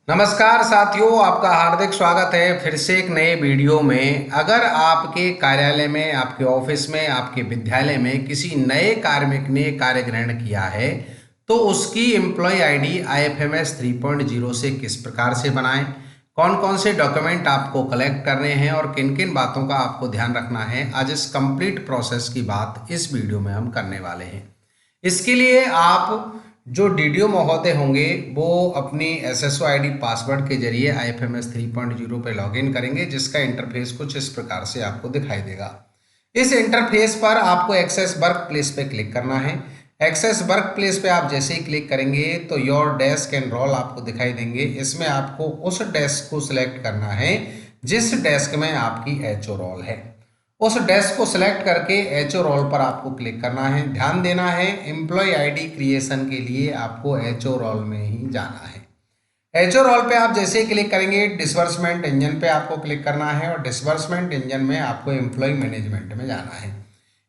नमस्कार साथियों, आपका हार्दिक स्वागत है फिर से एक नए वीडियो में। अगर आपके कार्यालय में, आपके ऑफिस में, आपके विद्यालय में किसी नए कार्मिक ने कार्य ग्रहण किया है तो उसकी एम्प्लॉय आईडी आईएफएमएस 3.0 से किस प्रकार से बनाएं, कौन कौन से डॉक्यूमेंट आपको कलेक्ट करने हैं और किन किन बातों का आपको ध्यान रखना है, आज इस कंप्लीट प्रोसेस की बात इस वीडियो में हम करने वाले हैं। इसके लिए आप जो डीडीओ महोदय होंगे वो अपनी एसएसओ आईडी पासवर्ड के जरिए आईएफएमएस 3.0 पे लॉगिन करेंगे, जिसका इंटरफेस कुछ इस प्रकार से आपको दिखाई देगा। इस इंटरफेस पर आपको एक्सेस वर्क प्लेस पे क्लिक करना है। एक्सेस वर्क प्लेस पे आप जैसे ही क्लिक करेंगे तो योर डेस्क एंड रोल आपको दिखाई देंगे। इसमें आपको उस डेस्क को सिलेक्ट करना है जिस डेस्क में आपकी एचओ रोल है। उस डेस्क को सिलेक्ट करके एचओ रोल पर आपको क्लिक करना है। ध्यान देना है, एम्प्लॉय आईडी क्रिएशन के लिए आपको एचओ रोल में ही जाना है। एचओ रोल पे आप जैसे ही क्लिक करेंगे डिसबर्समेंट इंजन पे आपको क्लिक करना है और डिसबर्समेंट इंजन में आपको एम्प्लॉय मैनेजमेंट में जाना है।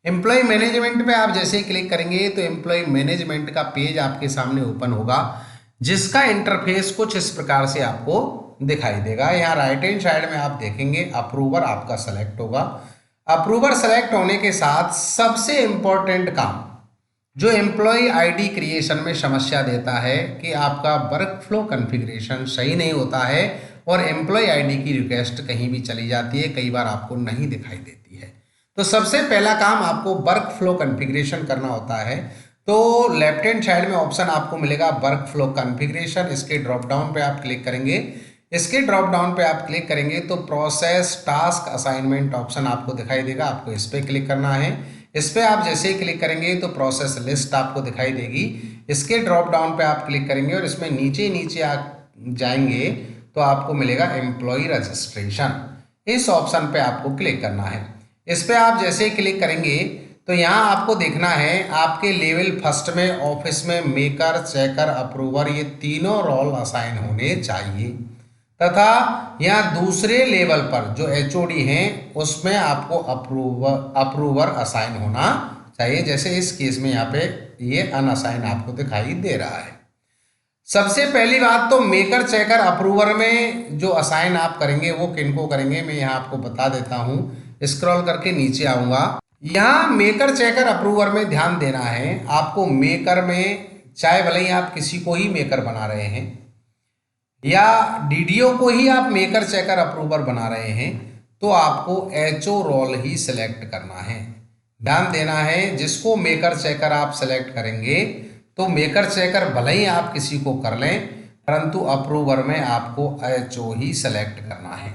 एम्प्लॉय मैनेजमेंट पे आप जैसे ही क्लिक करेंगे तो एम्प्लॉय मैनेजमेंट का पेज आपके सामने ओपन होगा, जिसका इंटरफेस कुछ इस प्रकार से आपको दिखाई देगा। यहाँ राइट हैंड साइड में आप देखेंगे अप्रूवर आपका सेलेक्ट होगा। अप्रूवर सेलेक्ट होने के साथ सबसे इंपॉर्टेंट काम जो एम्प्लॉय आईडी क्रिएशन में समस्या देता है कि आपका वर्क फ्लो कॉन्फ़िगरेशन सही नहीं होता है और एम्प्लॉय आईडी की रिक्वेस्ट कहीं भी चली जाती है, कई बार आपको नहीं दिखाई देती है। तो सबसे पहला काम आपको वर्क फ्लो कॉन्फ़िगरेशन करना होता है। तो लेफ्ट हैंड साइड में ऑप्शन आपको मिलेगा वर्क फ्लो कॉन्फ़िगरेशन। इसके ड्रॉप डाउन पे आप क्लिक करेंगे। इसके ड्रॉप डाउन पे आप क्लिक करेंगे तो प्रोसेस टास्क असाइनमेंट ऑप्शन आपको दिखाई देगा, आपको इस पर क्लिक करना है। इस पर आप जैसे ही क्लिक करेंगे तो प्रोसेस लिस्ट आपको दिखाई देगी। इसके ड्रॉप डाउन पे आप क्लिक करेंगे और इसमें नीचे नीचे आप जाएंगे तो आपको मिलेगा एम्प्लॉय रजिस्ट्रेशन। इस ऑप्शन पे आपको क्लिक करना है। इस पर आप जैसे ही क्लिक करेंगे तो यहाँ आपको देखना है आपके लेवल फर्स्ट में ऑफिस में मेकर, चेकर, अप्रूवर ये तीनों रोल असाइन होने चाहिए तथा यहाँ दूसरे लेवल पर जो एचओडी हैं उसमें आपको अप्रूवर असाइन होना चाहिए। जैसे इस केस में यहाँ पे ये अनअसाइन आपको दिखाई दे रहा है। सबसे पहली बात तो मेकर, चेकर, अप्रूवर में जो असाइन आप करेंगे वो किनको करेंगे मैं यहाँ आपको बता देता हूँ। स्क्रॉल करके नीचे आऊँगा। यहाँ मेकर, चेकर, अप्रूवर में ध्यान देना है आपको। मेकर में चाहे भले ही आप किसी को ही मेकर बना रहे हैं या डीडीओ को ही आप मेकर, चेकर, अप्रूवर बना रहे हैं तो आपको एचओ रोल ही सिलेक्ट करना है। ध्यान देना है, जिसको मेकर, चेकर आप सिलेक्ट करेंगे तो मेकर, चेकर भले ही आप किसी को कर लें परंतु अप्रूवर में आपको एचओ ही सिलेक्ट करना है।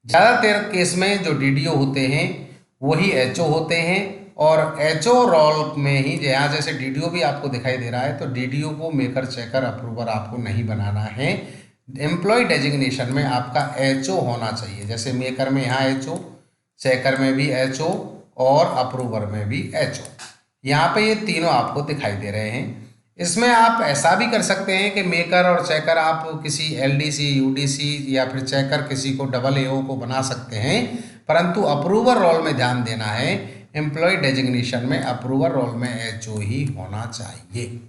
ज़्यादातर केस में जो डीडीओ होते हैं वही एचओ होते हैं और एचओ रोल में ही यहाँ जैसे डीडीओ भी आपको दिखाई दे रहा है तो डीडीओ को मेकर, चेकर, अप्रूवर आपको नहीं बनाना है। एम्प्लॉय डेजिग्नेशन में आपका एचओ होना चाहिए। जैसे मेकर में यहाँ एचओ, चेकर में भी एचओ और अप्रूवर में भी एचओ। यहाँ पे ये तीनों आपको दिखाई दे रहे हैं। इसमें आप ऐसा भी कर सकते हैं कि मेकर और चेकर आप किसी एलडीसी, यूडीसी या फिर चेकर किसी को डबल एओ को बना सकते हैं, परंतु अप्रूवर रोल में ध्यान देना है एम्प्लॉय डेजिग्नेशन में अप्रूवर रोल में एचओ ही होना चाहिए।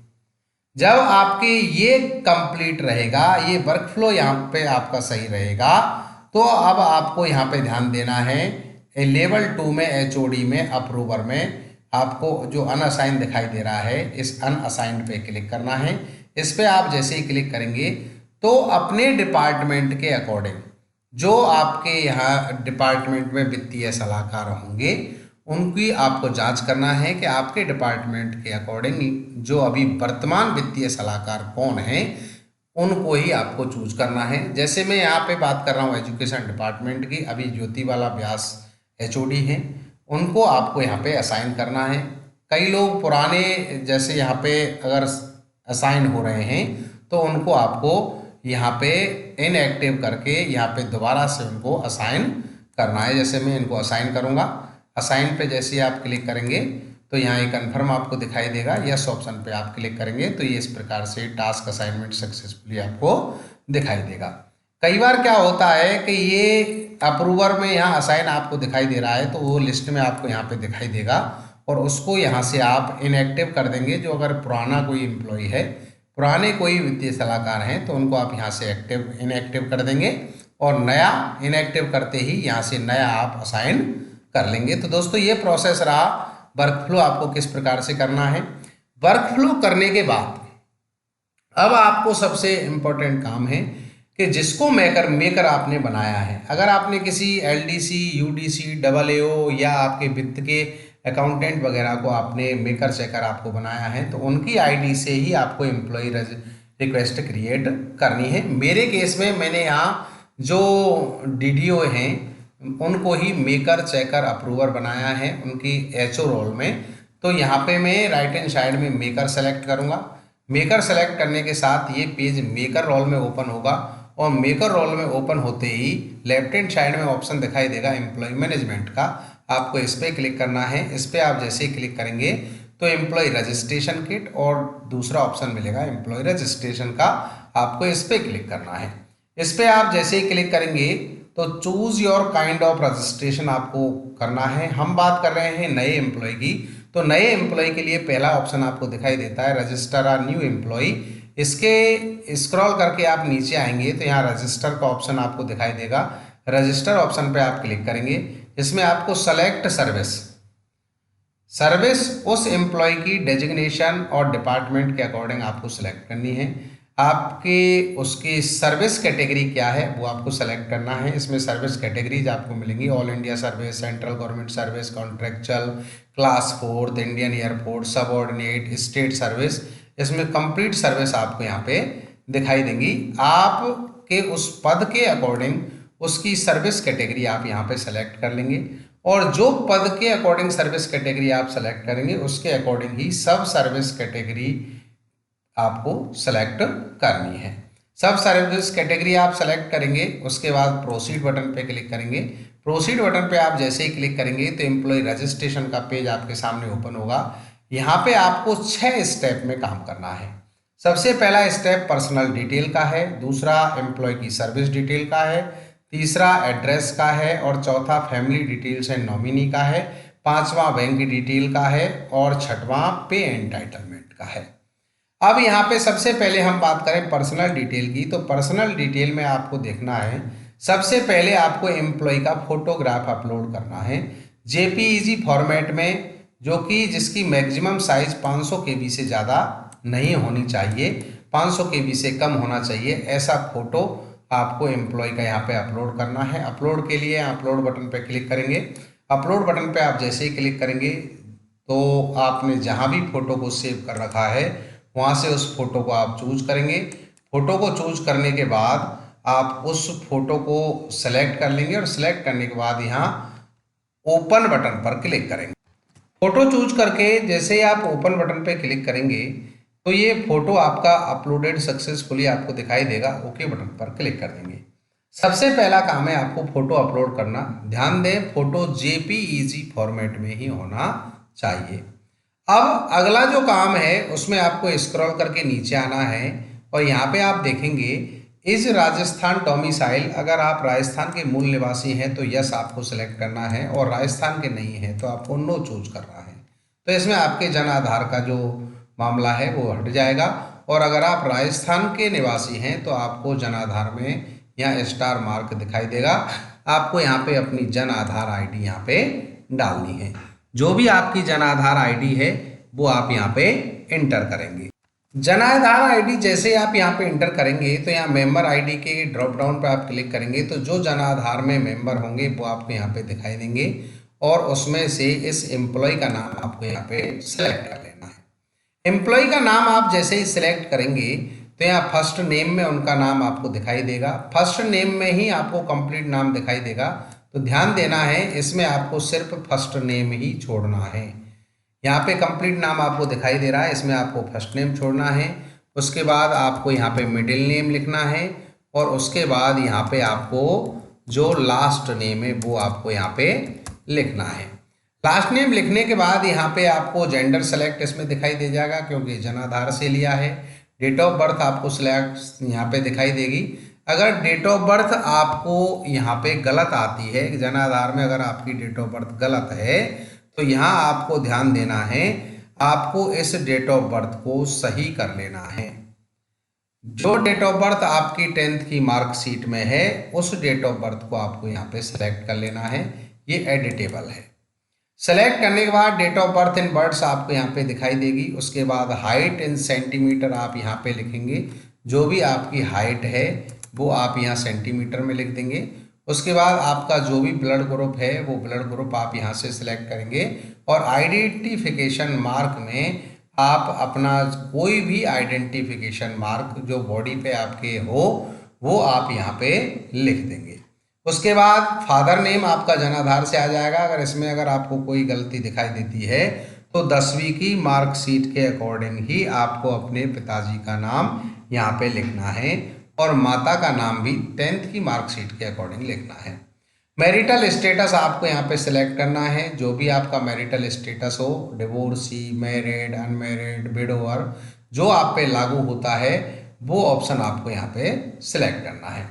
जब आपके ये कंप्लीट रहेगा, ये वर्क फ्लो यहाँ पे आपका सही रहेगा तो अब आपको यहाँ पे ध्यान देना है लेवल 2 में एचओडी में अप्रूवर में आपको जो अनअसाइन दिखाई दे रहा है इस अनअसाइंड पे क्लिक करना है। इस पे आप जैसे ही क्लिक करेंगे तो अपने डिपार्टमेंट के अकॉर्डिंग जो आपके यहाँ डिपार्टमेंट में वित्तीय सलाहकार होंगे उनकी आपको जांच करना है कि आपके डिपार्टमेंट के अकॉर्डिंग जो अभी वर्तमान वित्तीय सलाहकार कौन है उनको ही आपको चूज करना है। जैसे मैं यहाँ पे बात कर रहा हूँ एजुकेशन डिपार्टमेंट की, अभी ज्योतिबाला व्यास एचओडी हैं, उनको आपको यहाँ पे असाइन करना है। कई लोग पुराने जैसे यहाँ पे अगर असाइन हो रहे हैं तो उनको आपको यहाँ पे इनएक्टिव करके यहाँ पे दोबारा से उनको असाइन करना है। जैसे मैं इनको असाइन करूँगा, असाइन पे जैसे आप क्लिक करेंगे तो यहाँ एक कन्फर्म आपको दिखाई देगा। यस ऑप्शन पे आप क्लिक करेंगे तो ये इस प्रकार से टास्क असाइनमेंट सक्सेसफुली आपको दिखाई देगा। कई बार क्या होता है कि ये अप्रूवर में यहाँ असाइन आपको दिखाई दे रहा है तो वो लिस्ट में आपको यहाँ पे दिखाई देगा और उसको यहाँ से आप इनएक्टिव कर देंगे। जो अगर पुराना कोई एम्प्लॉय है पुराने कोई वित्तीय सलाहकार हैं तो उनको आप यहाँ से इनएक्टिव कर देंगे और नया इनएक्टिव करते ही यहाँ से नया आप असाइन कर लेंगे। तो दोस्तों ये प्रोसेस रहा। वर्क फ्लो आपको किस प्रकार से करना है। वर्क फ्लो करने के बाद अब आपको सबसे इम्पोर्टेंट काम है कि जिसको मेकर आपने बनाया है, अगर आपने किसी एलडीसी, यूडीसी, डबल एओ या आपके वित्त के अकाउंटेंट वगैरह को आपने मेकर चेकर आपको बनाया है तो उनकी आईडी से ही आपको एम्प्लॉय रिक्वेस्ट क्रिएट करनी है। मेरे केस में मैंने यहाँ जो डीडीओ हैं उनको ही मेकर चेकर अप्रूवर बनाया है उनकी एचओ रोल में। तो यहाँ पे मैं राइट हैंड साइड में मेकर सेलेक्ट करूँगा। मेकर सेलेक्ट करने के साथ ये पेज मेकर रोल में ओपन होगा और मेकर रोल में ओपन होते ही लेफ्ट हैंड साइड में ऑप्शन दिखाई देगा एम्प्लॉय मैनेजमेंट का। आपको इस पर क्लिक करना है। इस पर आप जैसे ही क्लिक करेंगे तो एम्प्लॉय रजिस्ट्रेशन किट और दूसरा ऑप्शन मिलेगा एम्प्लॉय रजिस्ट्रेशन का, आपको इस पर क्लिक करना है। इस पर आप जैसे ही क्लिक करेंगे तो choose your kind of registration आपको करना है। हम बात कर रहे हैं नए एम्प्लॉय की, तो नए एम्प्लॉय के लिए पहला ऑप्शन आपको दिखाई देता है रजिस्टर अ न्यू एम्प्लॉय। इसके स्क्रॉल करके आप नीचे आएंगे तो यहाँ रजिस्टर का ऑप्शन आपको दिखाई देगा। रजिस्टर ऑप्शन पे आप क्लिक करेंगे। इसमें आपको सेलेक्ट सर्विस उस एम्प्लॉय की डेजिग्नेशन और डिपार्टमेंट के अकॉर्डिंग आपको सेलेक्ट करनी है। आपके उसकी सर्विस कैटेगरी क्या है वो आपको सेलेक्ट करना है। इसमें सर्विस कैटेगरीज आपको मिलेंगी all India service, central government service, contractual, class 4, Indian air force, subordinate, state service. इसमें कंप्लीट सर्विस आपको यहाँ पे दिखाई देंगी। आपके उस पद के अकॉर्डिंग उसकी सर्विस कैटेगरी आप यहाँ पे सेलेक्ट कर लेंगे और जो पद के अकॉर्डिंग सर्विस कैटेगरी आप सेलेक्ट करेंगे उसके अकॉर्डिंग ही सब सर्विस कैटेगरी आपको सेलेक्ट करनी है। सब सर्विस कैटेगरी आप सेलेक्ट करेंगे, उसके बाद प्रोसीड बटन पे क्लिक करेंगे। प्रोसीड बटन पे आप जैसे ही क्लिक करेंगे तो एम्प्लॉय रजिस्ट्रेशन का पेज आपके सामने ओपन होगा। यहाँ पे आपको 6 स्टेप में काम करना है। सबसे पहला स्टेप पर्सनल डिटेल का है, दूसरा एम्प्लॉय की सर्विस डिटेल का है, तीसरा एड्रेस का है और चौथा फैमिली डिटेल्स एंड नॉमिनी का है, पांचवा बैंक डिटेल का है और छठवां पे एंटाइटलमेंट का है। अब यहाँ पे सबसे पहले हम बात करें पर्सनल डिटेल की, तो पर्सनल डिटेल में आपको देखना है सबसे पहले आपको एम्प्लॉय का फोटोग्राफ अपलोड करना है जेपीईजी फॉर्मेट में, जो कि जिसकी मैक्सिमम साइज 500 KB से ज़्यादा नहीं होनी चाहिए, 500 KB से कम होना चाहिए। ऐसा फोटो आपको एम्प्लॉय का यहाँ पे अपलोड करना है। अपलोड के लिए अपलोड बटन पे क्लिक करेंगे। अपलोड बटन पे आप जैसे ही क्लिक करेंगे तो आपने जहाँ भी फोटो को सेव कर रखा है वहाँ से उस फोटो को आप चूज करेंगे। फोटो को चूज करने के बाद आप उस फोटो को सेलेक्ट कर लेंगे और सेलेक्ट करने के बाद यहाँ ओपन बटन पर क्लिक करेंगे। फोटो चूज करके जैसे ही आप ओपन बटन पर क्लिक करेंगे तो ये फोटो आपका अपलोडेड सक्सेसफुली आपको दिखाई देगा। ओके बटन पर क्लिक कर देंगे। सबसे पहला काम है आपको फोटो अपलोड करना। ध्यान दें फोटो जेपीईजी फॉर्मेट में ही होना चाहिए। अब अगला जो काम है उसमें आपको स्क्रॉल करके नीचे आना है और यहाँ पे आप देखेंगे इस राजस्थान डोमिसाइल, अगर आप राजस्थान के मूल निवासी हैं तो यस आपको सेलेक्ट करना है और राजस्थान के नहीं है तो आपको नो चूज करना है। तो इसमें आपके जन आधार का जो मामला है वो हट जाएगा और अगर आप राजस्थान के निवासी हैं तो आपको जन आधार में यहाँ स्टार मार्क दिखाई देगा। आपको यहाँ पे अपनी जन आधार आईडी यहाँ पे डालनी है। जो भी आपकी जन आधार आईडी है वो आप यहाँ पे इंटर करेंगे। जन आधार आईडी जैसे आप यहाँ पे इंटर करेंगे तो यहाँ मेंबर आईडी के ड्रॉप डाउन पे आप क्लिक करेंगे तो जो जन आधार में मेंबर होंगे वो आपको यहाँ पे दिखाई देंगे और उसमें से इस एम्प्लॉय का नाम आपको यहाँ पे सेलेक्ट कर लेना है। एम्प्लॉय का नाम आप जैसे ही सिलेक्ट करेंगे तो यहाँ फर्स्ट नेम में उनका नाम आपको दिखाई देगा। फर्स्ट नेम में ही आपको कंप्लीट नाम दिखाई देगा। तो ध्यान देना है इसमें आपको सिर्फ फर्स्ट नेम ही छोड़ना है। यहाँ पे कंप्लीट नाम आपको दिखाई दे रहा है, इसमें आपको फर्स्ट नेम छोड़ना है। उसके बाद आपको यहाँ पे मिडिल नेम लिखना है और उसके बाद यहाँ पे आपको जो लास्ट नेम है वो आपको यहाँ पे लिखना है। लास्ट नेम लिखने के बाद यहाँ पे आपको जेंडर सेलेक्ट इसमें दिखाई दे जाएगा क्योंकि जन आधार से लिया है। डेट ऑफ बर्थ आपको सिलेक्ट यहाँ पे दिखाई देगी। अगर डेट ऑफ बर्थ आपको यहाँ पे गलत आती है, जन आधार में अगर आपकी डेट ऑफ बर्थ गलत है तो यहाँ आपको ध्यान देना है, आपको इस डेट ऑफ बर्थ को सही कर लेना है। जो डेट ऑफ बर्थ आपकी 10th की मार्कशीट में है उस डेट ऑफ बर्थ को आपको यहाँ पे सिलेक्ट कर लेना है। ये एडिटेबल है। सेलेक्ट करने के बाद date of birth in words आपको यहाँ पे दिखाई देगी। उसके बाद हाइट इन सेंटीमीटर आप यहाँ पे लिखेंगे। जो भी आपकी हाइट है वो आप यहाँ सेंटीमीटर में लिख देंगे। उसके बाद आपका जो भी ब्लड ग्रुप है वो ब्लड ग्रुप आप यहाँ से सिलेक्ट करेंगे और आइडेंटिफिकेशन मार्क में आप अपना कोई भी आइडेंटिफिकेशन मार्क जो बॉडी पे आपके हो वो आप यहाँ पे लिख देंगे। उसके बाद फादर नेम आपका जनाधार से आ जाएगा। अगर आपको कोई गलती दिखाई देती है तो 10वीं की मार्कशीट के अकॉर्डिंग ही आपको अपने पिताजी का नाम यहाँ पे लिखना है और माता का नाम भी 10th की मार्कशीट के अकॉर्डिंग लिखना है। मैरिटल स्टेटस आपको यहाँ पे सिलेक्ट करना है। जो भी आपका मैरिटल स्टेटस हो, डिवोर्सी, मैरिड, अनमैरिड, विडोवर, जो आप पे लागू होता है वो ऑप्शन आपको यहाँ पे सिलेक्ट करना है।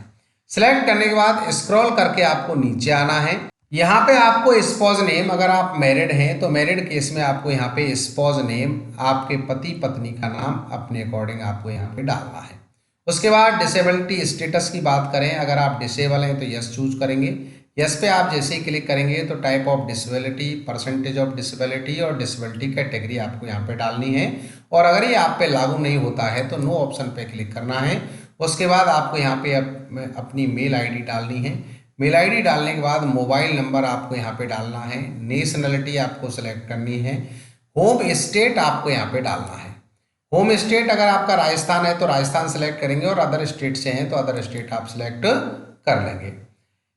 सिलेक्ट करने के बाद स्क्रॉल करके आपको नीचे आना है। यहाँ पे आपको स्पॉज नेम, अगर आप मैरिड हैं तो मैरिड केस में आपको यहाँ पे स्पॉज नेम आपके पति पत्नी का नाम अपने अकॉर्डिंग आपको यहाँ पे डालना है। उसके बाद डिसेबिलिटी स्टेटस की बात करें, अगर आप डिसेबल हैं तो यस चूज करेंगे। यस पे आप जैसे ही क्लिक करेंगे तो type of disability, percentage of disability और डिसेबिलिटी कैटेगरी आपको यहाँ पे डालनी है। और अगर ये आप पे लागू नहीं होता है तो नो ऑप्शन पे क्लिक करना है। उसके बाद आपको यहाँ पे अपनी मेल आईडी डालनी है। मेल आईडी डालने के बाद मोबाइल नंबर आपको यहाँ पे डालना है। नेशनलिटी आपको सेलेक्ट करनी है। होम स्टेट आपको यहाँ पे डालना है। होम स्टेट अगर आपका राजस्थान है तो राजस्थान सेलेक्ट करेंगे और अदर स्टेट से हैं तो अदर स्टेट आप सेलेक्ट कर लेंगे।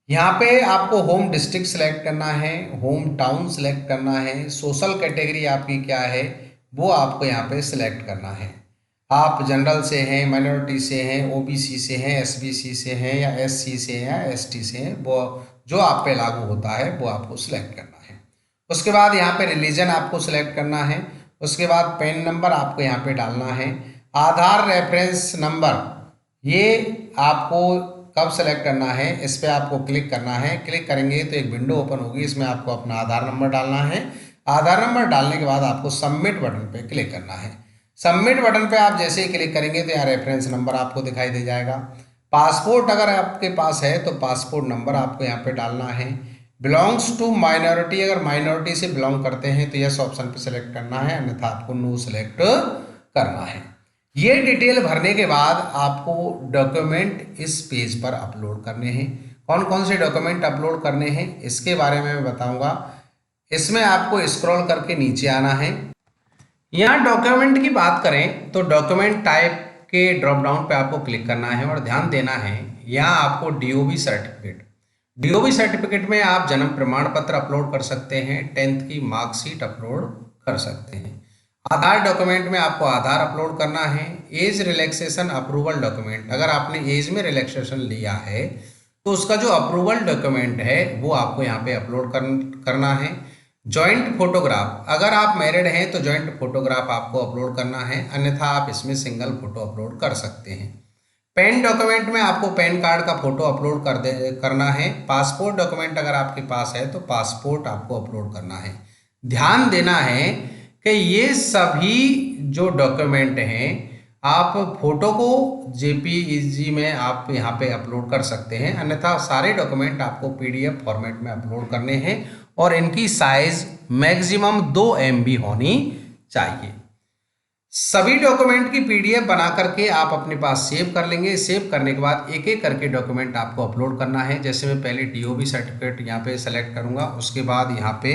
यहाँ पे आपको होम डिस्ट्रिक्ट सेलेक्ट करना है, होम टाउन सेलेक्ट करना है, सोशल कैटेगरी आपकी क्या है वो आपको यहाँ पे सिलेक्ट करना है। आप जनरल से हैं, माइनॉरिटी से हैं, ओबीसी से हैं, एसबीसी से हैं या एससी से हैं या एसटी से हैं, वो जो आप पे लागू होता है वो आपको सिलेक्ट करना है। उसके बाद यहाँ पे रिलीजन आपको सिलेक्ट करना है। उसके बाद पैन नंबर आपको यहाँ पे डालना है। आधार रेफरेंस नंबर ये आपको कब सेलेक्ट करना है, इस पर आपको क्लिक करना है। क्लिक करेंगे तो एक विंडो ओपन होगी, इसमें आपको अपना आधार नंबर डालना है। आधार नंबर डालने के बाद आपको सबमिट बटन पे क्लिक करना है। सबमिट बटन पे आप जैसे ही क्लिक करेंगे तो यहाँ रेफरेंस नंबर आपको दिखाई दे जाएगा। पासपोर्ट अगर आपके पास है तो पासपोर्ट नंबर आपको यहाँ पे डालना है। बिलोंग्स टू माइनॉरिटी, अगर माइनॉरिटी से बिलोंग करते हैं तो यस ऑप्शन पे सेलेक्ट करना है, अन्यथा आपको नो सेलेक्ट करना है। ये डिटेल भरने के बाद आपको डॉक्यूमेंट इस पेज पर अपलोड करने हैं। कौन कौन से डॉक्यूमेंट अपलोड करने हैं इसके बारे में मैं बताऊंगा। इसमें आपको स्क्रॉल करके नीचे आना है। यहाँ डॉक्यूमेंट की बात करें तो डॉक्यूमेंट टाइप के ड्रॉप डाउन पे आपको क्लिक करना है और ध्यान देना है यहाँ आपको डीओबी सर्टिफिकेट में आप जन्म प्रमाण पत्र अपलोड कर सकते हैं, 10th की मार्कशीट अपलोड कर सकते हैं। आधार डॉक्यूमेंट में आपको आधार अपलोड करना है। एज रिलैक्सेशन अप्रूवल डॉक्यूमेंट, अगर आपने एज में रिलैक्सेशन लिया है तो उसका जो अप्रूवल डॉक्यूमेंट है वो आपको यहाँ पे अपलोड करना है। जॉइंट फोटोग्राफ, अगर आप मैरिड हैं तो जॉइंट फोटोग्राफ आपको अपलोड करना है, अन्यथा आप इसमें सिंगल फोटो अपलोड कर सकते हैं। पैन डॉक्यूमेंट में आपको पैन कार्ड का फोटो अपलोड करना है। पासपोर्ट डॉक्यूमेंट अगर आपके पास है तो पासपोर्ट आपको अपलोड करना है। ध्यान देना है कि ये सभी जो डॉक्यूमेंट हैं आप फोटो को जेपीईजी में आप यहाँ पे अपलोड कर सकते हैं, अन्यथा सारे डॉक्यूमेंट आपको पीडीएफ फॉर्मेट में अपलोड करने हैं और इनकी साइज मैक्सिमम 2 MB होनी चाहिए। सभी डॉक्यूमेंट की पीडीएफ बना करके आप अपने पास सेव कर लेंगे। सेव करने के बाद एक एक करके डॉक्यूमेंट आपको अपलोड करना है। जैसे मैं पहले डीओबी सर्टिफिकेट यहाँ पे सेलेक्ट करूँगा, उसके बाद यहाँ पे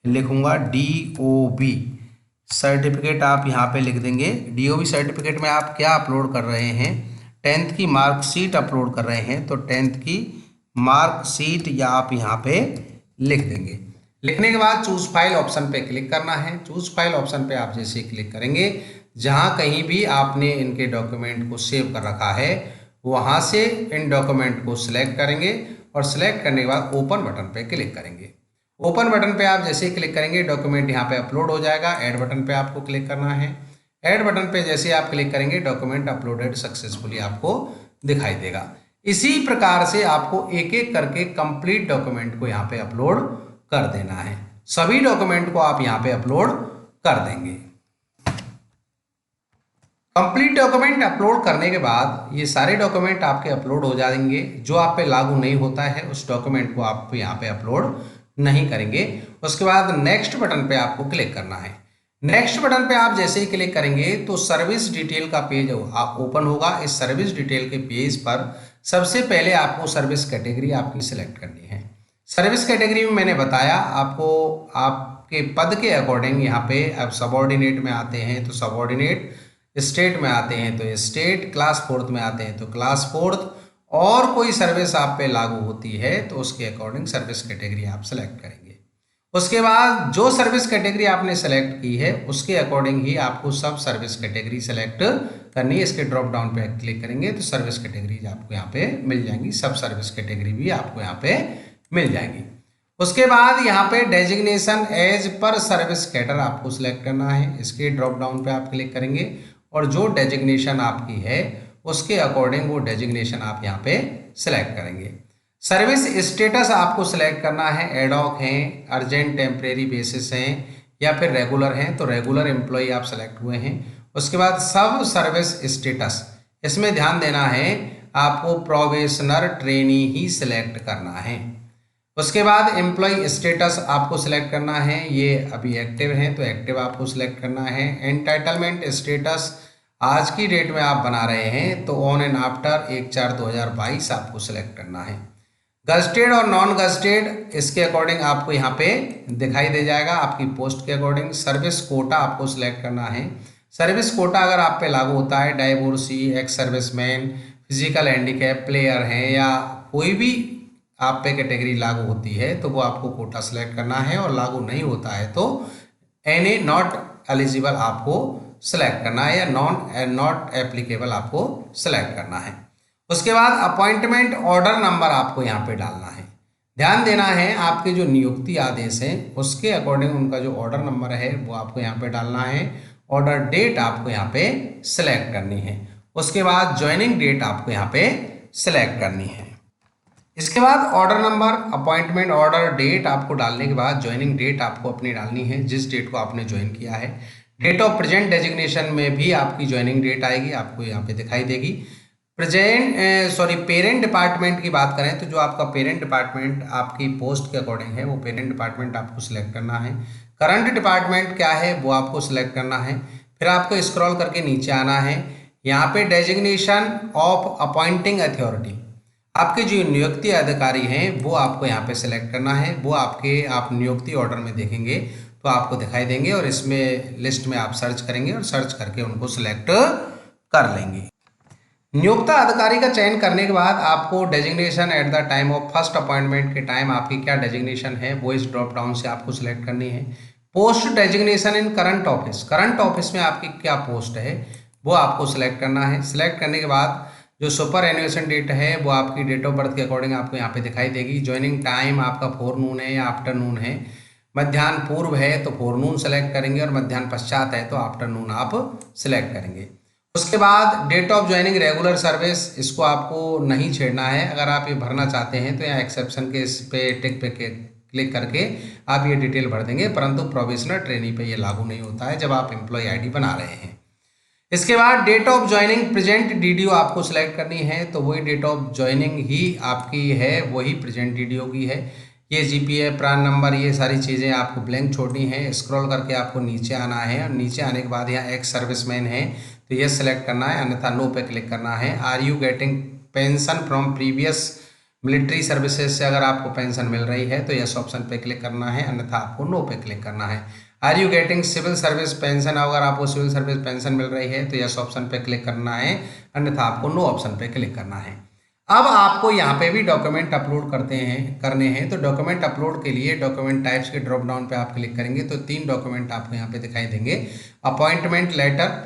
लिखूँगा डीओबी सर्टिफिकेट, आप यहाँ पे लिख देंगे। डीओबी सर्टिफिकेट में आप क्या अपलोड कर रहे हैं, 10th की मार्कशीट अपलोड कर रहे हैं तो 10th की मार्कशीट या आप यहाँ पे लिख देंगे। लिखने के बाद चूज फाइल ऑप्शन पे क्लिक करना है। चूज फाइल ऑप्शन पे आप जैसे क्लिक करेंगे, जहाँ कहीं भी आपने इनके डॉक्यूमेंट को सेव कर रखा है वहाँ से इन डॉक्यूमेंट को सिलेक्ट करेंगे और सिलेक्ट करने के बाद ओपन बटन पे क्लिक करेंगे। ओपन बटन पे आप जैसे ही क्लिक करेंगे डॉक्यूमेंट यहाँ पे अपलोड हो जाएगा। ऐड बटन पे आपको क्लिक करना है। ऐड बटन पे जैसे आप क्लिक करेंगे डॉक्यूमेंट अपलोडेड सक्सेसफुली आपको दिखाई देगा। इसी प्रकार से आपको एक एक करके कंप्लीट डॉक्यूमेंट को यहाँ पे अपलोड कर देना है। सभी डॉक्यूमेंट को आप यहाँ पे अपलोड कर देंगे। कंप्लीट डॉक्यूमेंट अपलोड करने के बाद ये सारे डॉक्यूमेंट आपके अपलोड हो जाएंगे। जो आप पे लागू नहीं होता है उस डॉक्यूमेंट को आप यहाँ पे अपलोड नहीं करेंगे। उसके बाद नेक्स्ट बटन पे आपको क्लिक करना है। नेक्स्ट बटन पे आप जैसे ही क्लिक करेंगे तो सर्विस डिटेल का पेज ओपन होगा। इस सर्विस डिटेल के पेज पर सबसे पहले आपको सर्विस कैटेगरी आपकी सिलेक्ट करनी है। सर्विस कैटेगरी में मैंने बताया आपको आपके पद के अकॉर्डिंग यहाँ पे अब सबऑर्डिनेट में आते हैं तो सबऑर्डिनेट, स्टेट में आते हैं तो स्टेट, क्लास फोर्थ में आते हैं तो क्लास फोर्थ, और कोई सर्विस आप पे लागू होती है तो उसके अकॉर्डिंग सर्विस कैटेगरी आप सेलेक्ट करेंगे। उसके बाद जो सर्विस कैटेगरी आपने सेलेक्ट की है उसके अकॉर्डिंग ही आपको सब सर्विस कैटेगरी सेलेक्ट करनी है। इसके ड्रॉप डाउन पे क्लिक करेंगे तो सर्विस कैटेगरीज आपको यहाँ पे मिल जाएंगी, सब सर्विस कैटेगरी भी आपको यहाँ पे मिल जाएंगी। उसके बाद यहाँ पे designation as per service cadre आपको सिलेक्ट करना है। इसके ड्रॉप डाउन पे आप क्लिक करेंगे और जो डेजिग्नेशन आपकी है उसके अकॉर्डिंग वो डेजिग्नेशन आप यहाँ पे सिलेक्ट करेंगे। सर्विस स्टेटस आपको सिलेक्ट करना है, एडॉक हैं, अर्जेंट टेम्परेरी बेसिस हैं या फिर रेगुलर हैं, तो रेगुलर एम्प्लॉय आप सेलेक्ट हुए हैं। उसके बाद सब सर्विस स्टेटस, इसमें ध्यान देना है आपको प्रोबेशनर ट्रेनी ही सिलेक्ट करना है। उसके बाद एम्प्लॉय स्टेटस आपको सिलेक्ट करना है, ये अभी एक्टिव हैं तो एक्टिव आपको सिलेक्ट करना है। एंटाइटलमेंट स्टेटस आज की डेट में आप बना रहे हैं तो ऑन एंड आफ्टर 1/4/2022 आपको सिलेक्ट करना है। गस्टेड और नॉन गस्टेड इसके अकॉर्डिंग आपको यहाँ पे दिखाई दे जाएगा आपकी पोस्ट के अकॉर्डिंग। सर्विस कोटा आपको सिलेक्ट करना है। सर्विस कोटा अगर आप पे लागू होता है, divorcee, ex serviceman, physical handicap player हैं या कोई भी आप पे कैटेगरी लागू होती है तो वो आपको कोटा सिलेक्ट करना है, और लागू नहीं होता है तो एनी नॉट एलिजिबल आपको सिलेक्ट करना है या नॉट एप्लीकेबल आपको सिलेक्ट करना है। उसके बाद अपॉइंटमेंट ऑर्डर नंबर आपको यहाँ पे डालना है। ध्यान देना है आपके जो नियुक्ति आदेश हैं उसके अकॉर्डिंग उनका जो ऑर्डर नंबर है वो आपको यहाँ पे डालना है। ऑर्डर डेट आपको यहाँ पे सिलेक्ट करनी है। उसके बाद ज्वाइनिंग डेट आपको यहाँ पे सिलेक्ट करनी है। इसके बाद order number, appointment order, date आपको डालने के बाद ज्वाइनिंग डेट आपको अपनी डालनी है, जिस डेट को आपने ज्वाइन किया है। डेट ऑफ प्रेजेंट डेजिग्नेशन में भी आपकी ज्वाइनिंग डेट आएगी, आपको यहाँ पे दिखाई देगी। पेरेंट डिपार्टमेंट की बात करें तो जो आपका पेरेंट डिपार्टमेंट आपकी पोस्ट के अकॉर्डिंग है वो पेरेंट डिपार्टमेंट आपको सिलेक्ट करना है। करंट डिपार्टमेंट क्या है वो आपको सिलेक्ट करना है। फिर आपको स्क्रॉल करके नीचे आना है, यहाँ पे डेजिग्नेशन ऑफ अपॉइंटिंग अथॉरिटी, आपके जो नियुक्ति अधिकारी हैं वो आपको यहाँ पे सिलेक्ट करना है। वो आप नियुक्ति ऑर्डर में देखेंगे तो आपको दिखाई देंगे, और इसमें लिस्ट में आप सर्च करेंगे और सर्च करके उनको सिलेक्ट कर लेंगे। नियोक्ता अधिकारी का चयन करने के बाद आपको designation at the time of first appointment के टाइम आपकी क्या डेजिग्नेशन है वो इस ड्रॉप डाउन से आपको सिलेक्ट करनी है। पोस्ट डेजिग्नेशन इन करंट ऑफिस, करंट ऑफिस में आपकी क्या पोस्ट है वो आपको सिलेक्ट करना है। सिलेक्ट करने के बाद जो सुपर एनुएशन डेट है वो आपकी डेट ऑफ बर्थ के अकॉर्डिंग आपको यहाँ पे दिखाई देगी। ज्वाइनिंग टाइम आपका फोरनून है या आफ्टरनून है। मध्याह्न पूर्व है तो फोरनून सेलेक्ट करेंगे, और मध्याह्न पश्चात है तो आफ्टरनून आप सिलेक्ट करेंगे। उसके बाद date of joining regular service, इसको आपको नहीं छेड़ना है। अगर आप ये भरना चाहते हैं तो यहाँ एक्सेप्शन के इस पे टिक पे क्लिक करके आप ये डिटेल भर देंगे, परंतु प्रोबेशनर ट्रेनी पे ये लागू नहीं होता है जब आप एम्प्लॉय आईडी बना रहे हैं। इसके बाद date of joining present DDO आपको सिलेक्ट करनी है, तो वही डेट ऑफ ज्वाइनिंग ही आपकी है, वही प्रेजेंट डीडीओ की है। ये जीपीए, प्रान नंबर, ये सारी चीज़ें आपको ब्लैंक छोड़नी है। स्क्रॉल करके आपको नीचे आना है, और नीचे आने के बाद यहाँ एक्स सर्विसमैन है तो ये सिलेक्ट करना है, अन्यथा नो पे क्लिक करना है। Are you getting pension from previous military services, से अगर आपको पेंशन मिल रही है तो यस ऑप्शन पे क्लिक करना है, अन्यथा आपको नो पे क्लिक करना है। Are you getting civil service pension, अगर आपको सिविल सर्विस पेंशन मिल रही है तो यस ऑप्शन पे क्लिक करना है, अन्यथा आपको नो ऑप्शन पे क्लिक करना है। अब आपको यहाँ पे भी डॉक्यूमेंट अपलोड करने हैं तो डॉक्यूमेंट अपलोड के लिए डॉक्यूमेंट टाइप्स के ड्रॉप डाउन पे आप क्लिक करेंगे तो 3 डॉक्यूमेंट आपको यहाँ पे दिखाई देंगे। Appointment letter,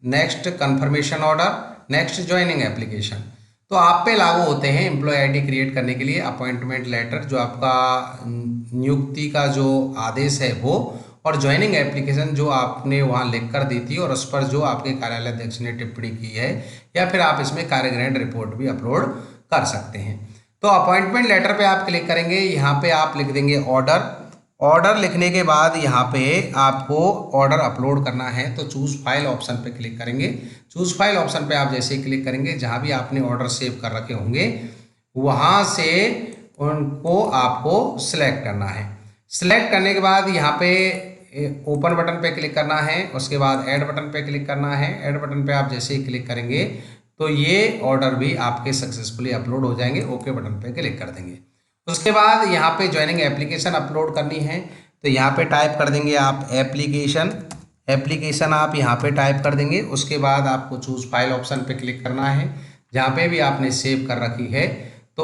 next confirmation order, next joining application. तो आप पे लागू होते हैं एम्प्लॉय आईडी क्रिएट करने के लिए अपॉइंटमेंट लेटर, जो आपका नियुक्ति का जो आदेश है वो, और ज्वाइनिंग एप्लीकेशन जो आपने वहाँ लिख कर दी थी और उस पर जो आपके कार्यालय अध्यक्ष ने टिप्पणी की है, या फिर आप इसमें कार्यग्रहण रिपोर्ट भी अपलोड कर सकते हैं। तो अपॉइंटमेंट लेटर पे आप क्लिक करेंगे, यहाँ पे आप लिख देंगे ऑर्डर, ऑर्डर लिखने के बाद यहाँ पे आपको ऑर्डर अपलोड करना है, तो चूज़ फाइल ऑप्शन पे क्लिक करेंगे। चूज़ फाइल ऑप्शन पे आप जैसे ही क्लिक करेंगे, जहाँ भी आपने ऑर्डर सेव कर रखे होंगे वहाँ से उनको आपको सिलेक्ट करना है। सिलेक्ट करने के बाद यहाँ पे ओपन बटन पे क्लिक करना है, उसके बाद ऐड बटन पे क्लिक करना है। ऐड बटन पे आप जैसे ही क्लिक करेंगे तो ये ऑर्डर भी आपके सक्सेसफुली अपलोड हो जाएंगे। ओके बटन पे क्लिक कर देंगे। उसके बाद यहाँ पे ज्वाइनिंग एप्लीकेशन अपलोड करनी है, तो यहाँ पे टाइप कर देंगे आप एप्लीकेशन आप यहाँ पे टाइप कर देंगे। उसके बाद आपको चूज़ फाइल ऑप्शन पे क्लिक करना है, जहाँ पे भी आपने सेव कर रखी है तो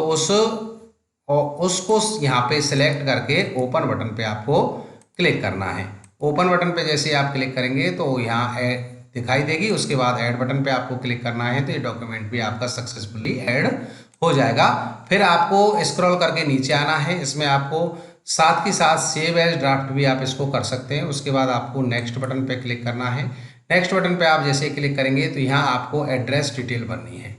उसको यहाँ पे सिलेक्ट करके ओपन बटन पे आपको क्लिक करना है। ओपन बटन पे जैसे आप क्लिक करेंगे तो यहाँ दिखाई देगी। उसके बाद ऐड बटन पे आपको क्लिक करना है, तो ये डॉक्यूमेंट भी आपका सक्सेसफुली ऐड हो जाएगा। फिर आपको स्क्रॉल करके नीचे आना है, इसमें आपको साथ ही साथ सेव एज ड्राफ्ट भी आप इसको कर सकते हैं। उसके बाद आपको नेक्स्ट बटन पे क्लिक करना है। नेक्स्ट बटन पे आप जैसे क्लिक करेंगे तो यहाँ आपको एड्रेस डिटेल भरनी है।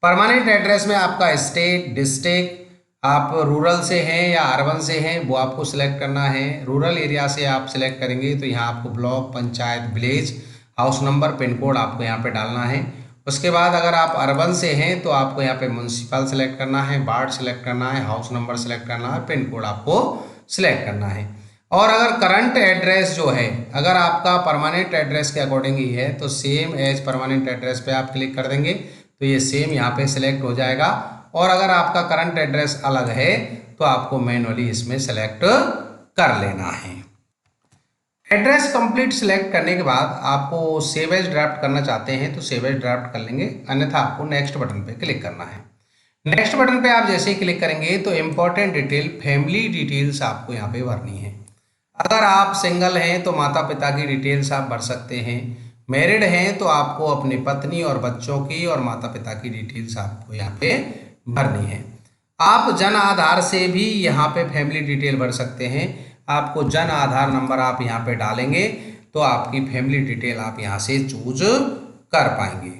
परमानेंट एड्रेस में आपका स्टेट, डिस्ट्रिक्ट, आप रूरल से हैं या अर्बन से हैं वो आपको सिलेक्ट करना है। रूरल एरिया से आप सिलेक्ट करेंगे तो यहाँ आपको block, panchayat, village, house number, pin code आपको यहाँ पे डालना है। उसके बाद अगर आप अर्बन से हैं तो आपको यहाँ पे म्यूनसिपल सेलेक्ट करना है, वार्ड सेलेक्ट करना है, हाउस नंबर सेलेक्ट करना है, पिन कोड आपको सिलेक्ट करना है। और अगर करंट एड्रेस जो है, अगर आपका परमानेंट एड्रेस के अकॉर्डिंग ही है तो सेम एज परमानेंट एड्रेस पे आप क्लिक कर देंगे तो ये सेम यहाँ पे सिलेक्ट हो जाएगा। और अगर आपका करंट एड्रेस अलग है तो आपको मैनुअली इसमें सेलेक्ट कर लेना है। एड्रेस कंप्लीट सिलेक्ट करने के बाद आपको सेव एज ड्राफ्ट करना चाहते हैं तो सेव एज ड्राफ्ट कर लेंगे, अन्यथा आपको नेक्स्ट बटन पे क्लिक करना है। नेक्स्ट बटन पे आप जैसे ही क्लिक करेंगे तो इम्पोर्टेंट डिटेल, फैमिली डिटेल्स आपको यहाँ पे भरनी है। अगर आप सिंगल हैं तो माता पिता की डिटेल्स आप भर सकते हैं। मैरिड हैं तो आपको अपनी पत्नी और बच्चों की और माता पिता की डिटेल्स आपको यहाँ पे भरनी है। आप जन आधार से भी यहाँ पे फैमिली डिटेल भर सकते हैं। आपको जन आधार नंबर आप यहाँ पे डालेंगे तो आपकी फैमिली डिटेल आप यहाँ से चूज कर पाएंगे।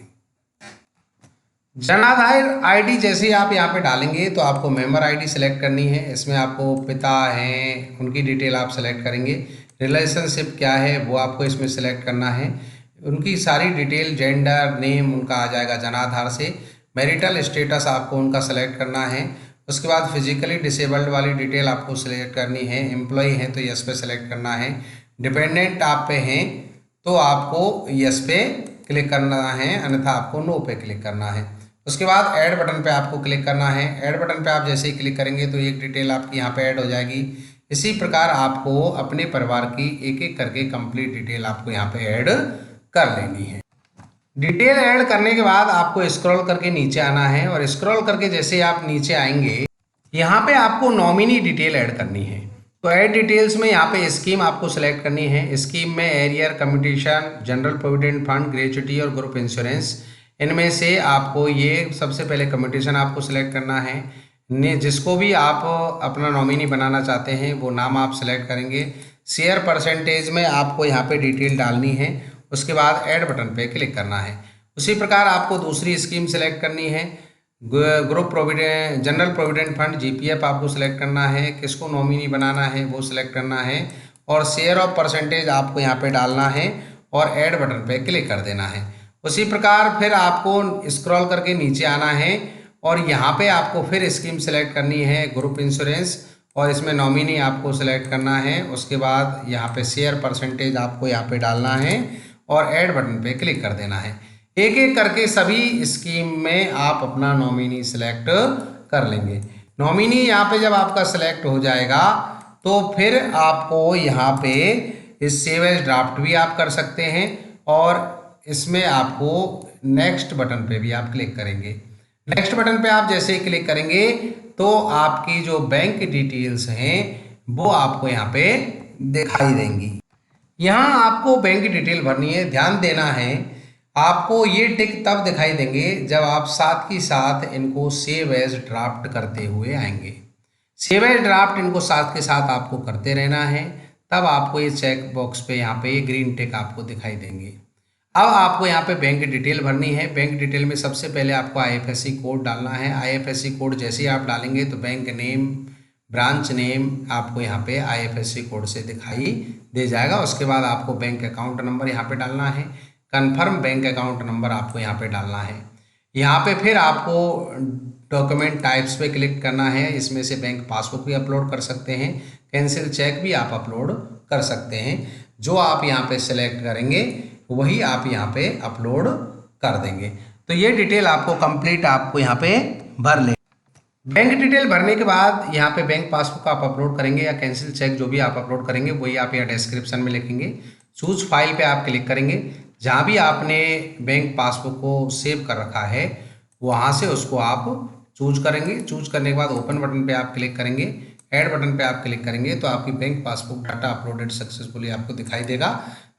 जन आधार आईडी जैसे ही आप यहाँ पे डालेंगे तो आपको मेंबर आईडी सेलेक्ट करनी है। इसमें आपको पिता हैं उनकी डिटेल आप सेलेक्ट करेंगे। रिलेशनशिप क्या है वो आपको इसमें सेलेक्ट करना है। उनकी सारी डिटेल, जेंडर, नेम उनका आ जाएगा जन आधार से। मैरिटल स्टेटस आपको उनका सेलेक्ट करना है। उसके बाद फिजिकली डिसेबल्ड वाली डिटेल आपको सिलेक्ट करनी है। एम्प्लॉय हैं तो यस पे सेलेक्ट करना है। डिपेंडेंट आप पे हैं तो आपको यस पे क्लिक करना है, अन्यथा आपको नो पे क्लिक करना है। उसके बाद ऐड बटन पे आपको क्लिक करना है। ऐड बटन पे आप जैसे ही क्लिक करेंगे तो एक डिटेल आपकी यहाँ पे ऐड हो जाएगी। इसी प्रकार आपको अपने परिवार की एक एक करके कंप्लीट डिटेल आपको यहाँ पे ऐड कर लेनी है। डिटेल ऐड करने के बाद आपको स्क्रॉल करके नीचे आना है, और स्क्रॉल करके जैसे आप नीचे आएंगे यहाँ पे आपको नॉमिनी डिटेल ऐड करनी है। तो ऐड डिटेल्स में यहाँ पे स्कीम आपको सिलेक्ट करनी है। स्कीम में arrear, commutation, general provident fund, gratuity और ग्रुप इंश्योरेंस, इनमें से आपको ये सबसे पहले कम्यूटेशन आपको सिलेक्ट करना है। जिसको भी आप अपना नॉमिनी बनाना चाहते हैं वो नाम आप सेलेक्ट करेंगे। शेयर परसेंटेज में आपको यहाँ पे डिटेल डालनी है। उसके बाद ऐड बटन पे क्लिक करना है। उसी प्रकार आपको दूसरी स्कीम सेलेक्ट करनी है। Group provident, general provident fund, GPF आपको सेलेक्ट करना है। किसको नॉमिनी बनाना है वो सिलेक्ट करना है, और शेयर ऑफ परसेंटेज आपको यहाँ पे डालना है और ऐड बटन पे क्लिक कर देना है। उसी प्रकार फिर आपको स्क्रॉल करके नीचे आना है और यहाँ पे आपको फिर स्कीम सेलेक्ट करनी है ग्रुप इंश्योरेंस, और इसमें नॉमिनी आपको सेलेक्ट करना है। उसके बाद यहाँ पे शेयर परसेंटेज आपको यहाँ पे डालना है और ऐड बटन पे क्लिक कर देना है। एक एक करके सभी स्कीम में आप अपना नॉमिनी सेलेक्ट कर लेंगे। नॉमिनी यहाँ पे जब आपका सेलेक्ट हो जाएगा तो फिर आपको यहाँ पे इस सेव एज ड्राफ्ट भी आप कर सकते हैं, और इसमें आपको नेक्स्ट बटन पे भी आप क्लिक करेंगे। नेक्स्ट बटन पे आप जैसे ही क्लिक करेंगे तो आपकी जो बैंक डिटेल्स हैं वो आपको यहाँ पे दिखाई देंगी। यहाँ आपको बैंक डिटेल भरनी है। ध्यान देना है, आपको ये टिक तब दिखाई देंगे जब आप साथ ही साथ इनको सेव एज ड्राफ्ट करते हुए आएंगे। सेव एज ड्राफ्ट इनको साथ के साथ आपको करते रहना है, तब आपको ये चेक बॉक्स पे यहाँ पे ये ग्रीन टिक आपको दिखाई देंगे। अब आपको यहाँ पे बैंक डिटेल भरनी है। बैंक डिटेल में सबसे पहले आपको आईएफएससी कोड डालना है। आईएफएससी कोड जैसे ही आप डालेंगे तो बैंक नेम, ब्रांच नेम आपको यहाँ पे IFSC कोड से दिखाई दे जाएगा। उसके बाद आपको बैंक अकाउंट नंबर यहाँ पे डालना है, कन्फर्म बैंक अकाउंट नंबर आपको यहाँ पे डालना है। यहाँ पे फिर आपको डॉक्यूमेंट टाइप्स पे क्लिक करना है। इसमें से बैंक पासबुक भी अपलोड कर सकते हैं, कैंसिल चेक भी आप अपलोड कर सकते हैं। जो आप यहाँ पे सिलेक्ट करेंगे वही आप यहाँ पे अपलोड कर देंगे। तो ये डिटेल आपको कंप्लीट आपको यहाँ पे भर ले। बैंक डिटेल भरने के बाद यहाँ पे बैंक पासबुक आप अपलोड करेंगे या कैंसिल चेक जो भी आप अपलोड करेंगे वही आप यहाँ डिस्क्रिप्शन में लिखेंगे। चूज फाइल पे आप क्लिक करेंगे। जहाँ भी आपने बैंक पासबुक को सेव कर रखा है वहाँ से उसको आप चूज करेंगे। चूज करने के बाद ओपन बटन पे आप क्लिक करेंगे, ऐड बटन पे आप क्लिक करेंगे तो आपकी bank passbook data uploaded successfully आपको दिखाई देगा।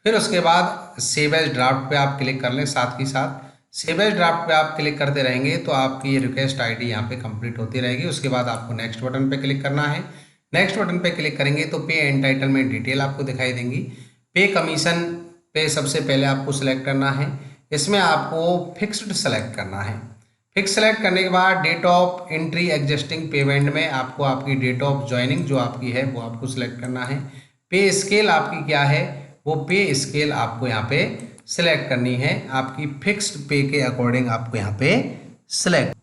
फिर उसके बाद सेव एज ड्राफ्ट पे आप क्लिक कर लें। साथ ही साथ सेव एज ड्राफ्ट पे आप क्लिक करते रहेंगे तो आपकी ये रिक्वेस्ट आईडी यहाँ पे कंप्लीट होती रहेगी। उसके बाद आपको नेक्स्ट बटन पे क्लिक करना है। नेक्स्ट बटन पे क्लिक करेंगे तो पे एंटाइटलमेंट डिटेल आपको दिखाई देंगी। पे कमीशन पे सबसे पहले आपको सिलेक्ट करना है। इसमें आपको फिक्स्ड सेलेक्ट करना है। फिक्स सेलेक्ट करने के बाद date of entry existing payment में आपको आपकी डेट ऑफ ज्वाइनिंग जो आपकी है वो आपको सिलेक्ट करना है। पे स्केल आपकी क्या है वो पे स्केल आपको यहाँ पे सिलेक्ट करनी है। आपकी फिक्स्ड पे के अकॉर्डिंग आपको यहाँ पे सिलेक्ट।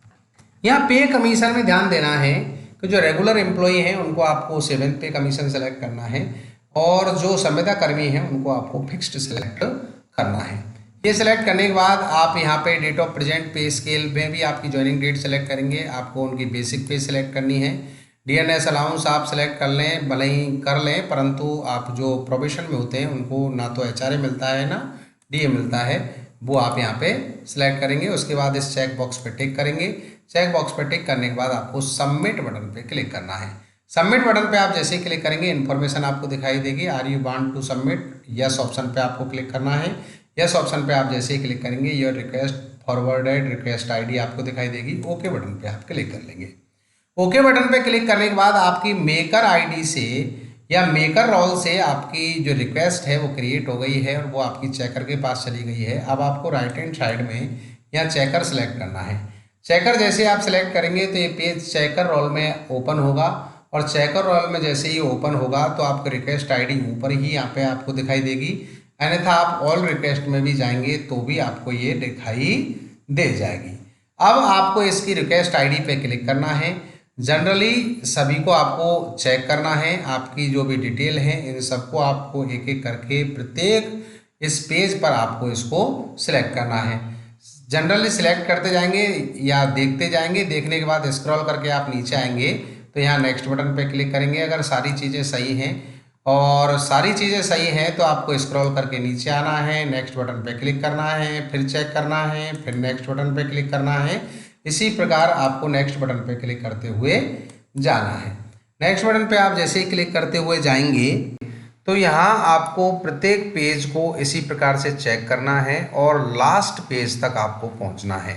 यहाँ पे कमीशन में ध्यान देना है कि जो रेगुलर एम्प्लॉई हैं उनको आपको 7th पे कमीशन सेलेक्ट करना है और जो संविदा कर्मी हैं उनको आपको फिक्स्ड सेलेक्ट करना है। ये सिलेक्ट करने के बाद आप यहाँ पे date of present pay scale में भी आपकी ज्वाइनिंग डेट सेलेक्ट करेंगे। आपको उनकी बेसिक पे सिलेक्ट करनी है। DNS अलाउंस आप सेलेक्ट कर लें, भले ही कर लें, परंतु आप जो प्रोबेशन में होते हैं उनको ना तो HRA मिलता है ना DA मिलता है, वो आप यहाँ पे सिलेक्ट करेंगे। उसके बाद इस चेक बॉक्स पे टिक करेंगे। चेक बॉक्स पे टिक करने के बाद आपको सबमिट बटन पे क्लिक करना है। सबमिट बटन पे आप जैसे ही क्लिक करेंगे इन्फॉर्मेशन आपको दिखाई देगी। Are you want to submit, yes option पे आपको क्लिक करना है। यस ऑप्शन पे आप जैसे ही क्लिक करेंगे your request forwarded request ID आपको दिखाई देगी। ओके बटन पे आप क्लिक कर लेंगे। ओके बटन पे क्लिक करने के बाद आपकी मेकर आईडी से या मेकर रोल से आपकी जो रिक्वेस्ट है वो क्रिएट हो गई है और वो आपकी चेकर के पास चली गई है। अब आपको राइट हैंड साइड में यहाँ चेकर सेलेक्ट करना है। चेकर जैसे आप सेलेक्ट करेंगे तो ये पेज चेकर रोल में ओपन होगा और चेकर रोल में जैसे ही ओपन होगा तो आपकी रिक्वेस्ट आईडी ऊपर ही यहाँ पे आपको दिखाई देगी। अन्यथा आप ऑल रिक्वेस्ट में भी जाएंगे तो भी आपको ये दिखाई दे जाएगी। अब आपको इसकी रिक्वेस्ट आईडी पे क्लिक करना है। जनरली सभी को आपको चेक करना है। आपकी जो भी डिटेल है इन सबको आपको एक एक करके प्रत्येक इस पेज पर आपको इसको सिलेक्ट करना है। जनरली सिलेक्ट करते जाएंगे या देखते जाएंगे। देखने के बाद स्क्रॉल करके आप नीचे आएंगे तो यहाँ नेक्स्ट बटन पे क्लिक करेंगे। अगर सारी चीज़ें सही हैं और सारी चीज़ें सही हैं तो आपको स्क्रॉल करके नीचे आना है, नेक्स्ट बटन पे क्लिक करना है, फिर चेक करना है, फिर नेक्स्ट बटन पे क्लिक करना है। इसी प्रकार आपको नेक्स्ट बटन पे क्लिक करते हुए जाना है। नेक्स्ट बटन पे आप जैसे ही क्लिक करते हुए जाएंगे तो यहाँ आपको प्रत्येक पेज को इसी प्रकार से चेक करना है और लास्ट पेज तक आपको पहुँचना है।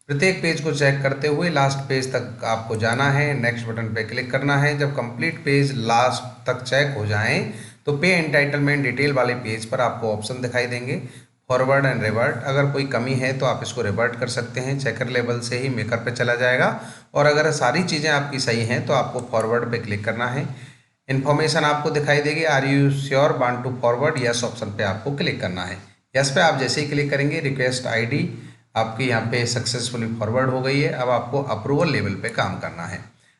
प्रत्येक पेज को चेक करते हुए लास्ट पेज तक आपको जाना है। नेक्स्ट बटन पे क्लिक करना है। जब कंप्लीट पेज लास्ट तक चेक हो जाएं तो पे एंटाइटलमेंट डिटेल वाले पेज पर आपको ऑप्शन दिखाई देंगे फॉरवर्ड एंड रिवर्ट। अगर कोई कमी है तो आप इसको रिवर्ट कर सकते हैं। चेकर लेवल से ही मेकर पे चला जाएगा और अगर सारी चीज़ें आपकी सही हैं तो आपको फॉरवर्ड पे क्लिक करना है। इन्फॉर्मेशन आपको दिखाई देगी are you sure want to forward, yes option पे आपको क्लिक करना है। यस पे आप जैसे ही क्लिक करेंगे रिक्वेस्ट आईडी आपकी यहाँ पे सक्सेसफुली फॉरवर्ड हो गई है। अब आपको अप्रूवल लेवल पे काम करना है।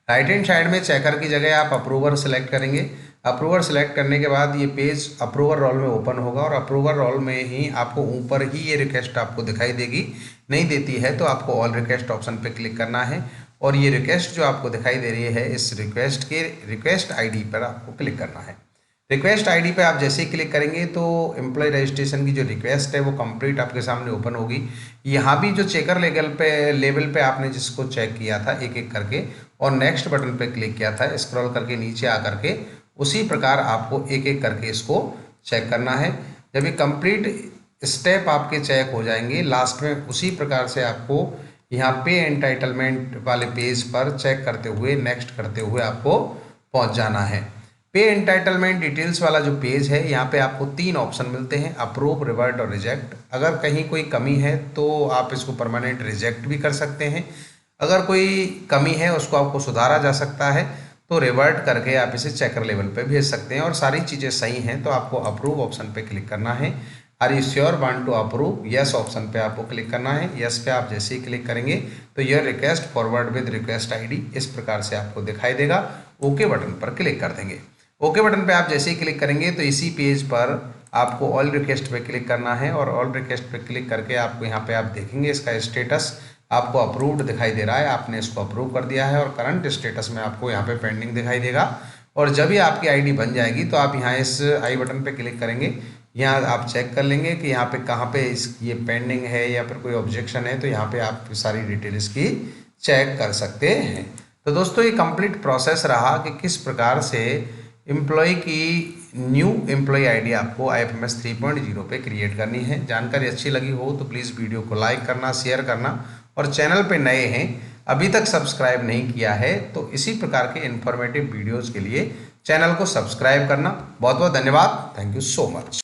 राइट हैंड साइड में चेकर की जगह आप अप्रूवर सेलेक्ट करेंगे। अप्रूवर सेलेक्ट करने के बाद ये पेज अप्रूवर रोल में ओपन होगा और अप्रूवर रोल में ही आपको ऊपर ही ये रिक्वेस्ट आपको दिखाई देगी। नहीं देती है तो आपको ऑल रिक्वेस्ट ऑप्शन पे क्लिक करना है और ये रिक्वेस्ट जो आपको दिखाई दे रही है इस रिक्वेस्ट के रिक्वेस्ट आईडी पर आपको क्लिक करना है। रिक्वेस्ट आईडी पे आप जैसे ही क्लिक करेंगे तो एम्प्लॉय रजिस्ट्रेशन की जो रिक्वेस्ट है वो कंप्लीट आपके सामने ओपन होगी। यहाँ भी जो चेकर लेवल पे आपने जिसको चेक किया था एक एक करके और नेक्स्ट बटन पे क्लिक किया था स्क्रॉल करके नीचे आ करके उसी प्रकार आपको एक एक करके इसको चेक करना है। जब ये कंप्लीट स्टेप आपके चेक हो जाएंगे लास्ट में उसी प्रकार से आपको यहाँ पे एंटाइटलमेंट वाले पेज पर चेक करते हुए नेक्स्ट करते हुए आपको पहुँच जाना है। पे एंटाइटलमेंट डिटेल्स वाला जो पेज है यहाँ पे आपको 3 ऑप्शन मिलते हैं अप्रूव, रिवर्ट और रिजेक्ट। अगर कहीं कोई कमी है तो आप इसको परमानेंट रिजेक्ट भी कर सकते हैं। अगर कोई कमी है उसको आपको सुधारा जा सकता है। तो रिवर्ट करके आप इसे चेकर लेवल पे भेज सकते हैं और सारी चीज़ें सही हैं तो आपको अप्रूव ऑप्शन पे क्लिक करना है। Are you sure want to approve, yes option पे आपको क्लिक करना है। यस पे आप जैसे ही क्लिक करेंगे तो यह request forward with request ID इस प्रकार से आपको दिखाई देगा। ओके बटन पर क्लिक कर देंगे। ओके बटन पे आप जैसे ही क्लिक करेंगे तो इसी पेज पर आपको ऑल रिक्वेस्ट पे क्लिक करना है और ऑल रिक्वेस्ट पे क्लिक करके आपको यहाँ पे आप देखेंगे इसका स्टेटस आपको अप्रूव्ड दिखाई दे रहा है, आपने इसको अप्रूव कर दिया है और करंट स्टेटस में आपको यहाँ पे पेंडिंग दिखाई देगा। और जब भी आपकी आईडी बन जाएगी तो आप यहाँ इस आई बटन पे क्लिक करेंगे, यहाँ आप चेक कर लेंगे कि यहाँ पे कहाँ पे इस ये पेंडिंग है या फिर कोई ऑब्जेक्शन है, तो यहाँ पे आप सारी डिटेल्स की चेक कर सकते हैं। तो दोस्तों ये कंप्लीट प्रोसेस रहा कि किस प्रकार से एम्प्लॉय की न्यू एम्प्लॉय आईडी आपको IFMS 3.0 पे क्रिएट करनी है। जानकारी अच्छी लगी हो तो प्लीज़ वीडियो को लाइक करना, शेयर करना और चैनल पे नए हैं अभी तक सब्सक्राइब नहीं किया है तो इसी प्रकार के इन्फॉर्मेटिव वीडियोज़ के लिए चैनल को सब्सक्राइब करना। बहुत बहुत धन्यवाद। Thank you so much.